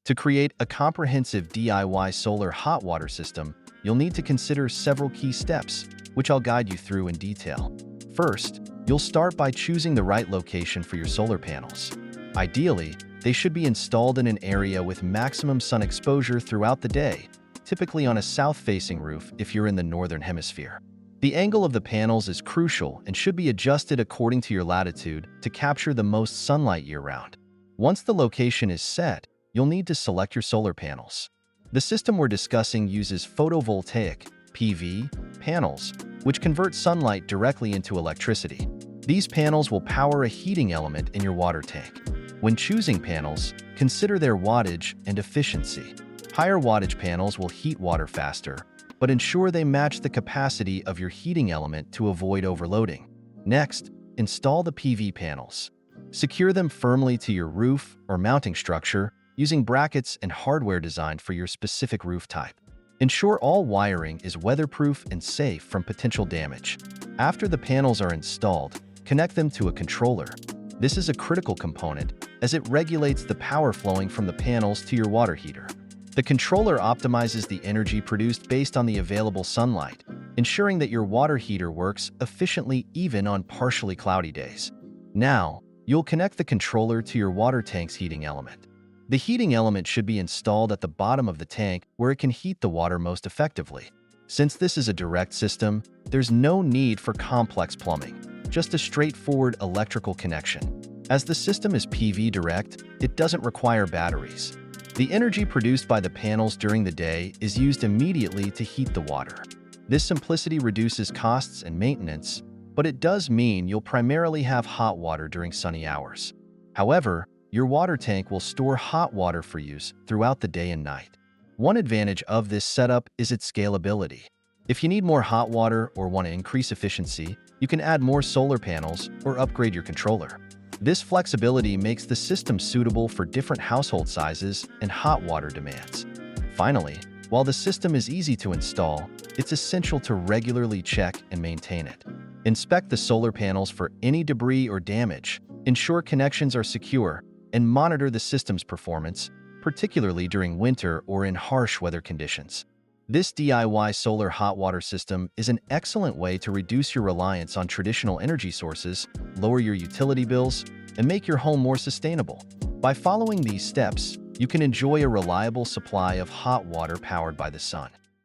To create a comprehensive DIY solar hot water system, you'll need to consider several key steps, which I'll guide you through in detail. First, you'll start by choosing the right location for your solar panels. Ideally, they should be installed in an area with maximum sun exposure throughout the day, typically on a south-facing roof if you're in the northern hemisphere. The angle of the panels is crucial and should be adjusted according to your latitude to capture the most sunlight year-round. Once the location is set, you'll need to select your solar panels. The system we're discussing uses photovoltaic (PV) panels, which convert sunlight directly into electricity. These panels will power a heating element in your water tank. When choosing panels, consider their wattage and efficiency. Higher wattage panels will heat water faster, but ensure they match the capacity of your heating element to avoid overloading. Next, install the PV panels. Secure them firmly to your roof or mounting structure using brackets and hardware designed for your specific roof type. Ensure all wiring is weatherproof and safe from potential damage. After the panels are installed, connect them to a controller. This is a critical component as it regulates the power flowing from the panels to your water heater. The controller optimizes the energy produced based on the available sunlight, ensuring that your water heater works efficiently even on partially cloudy days. Now, you'll connect the controller to your water tank's heating element. The heating element should be installed at the bottom of the tank where it can heat the water most effectively. Since this is a direct system, there's no need for complex plumbing, just a straightforward electrical connection. As the system is PV direct, it doesn't require batteries. The energy produced by the panels during the day is used immediately to heat the water. This simplicity reduces costs and maintenance, but it does mean you'll primarily have hot water during sunny hours. However, your water tank will store hot water for use throughout the day and night. One advantage of this setup is its scalability. If you need more hot water or want to increase efficiency, you can add more solar panels or upgrade your controller. This flexibility makes the system suitable for different household sizes and hot water demands. Finally, while the system is easy to install, it's essential to regularly check and maintain it. Inspect the solar panels for any debris or damage, ensure connections are secure, and monitor the system's performance, particularly during winter or in harsh weather conditions. This DIY solar hot water system is an excellent way to reduce your reliance on traditional energy sources, lower your utility bills, and make your home more sustainable. By following these steps, you can enjoy a reliable supply of hot water powered by the sun.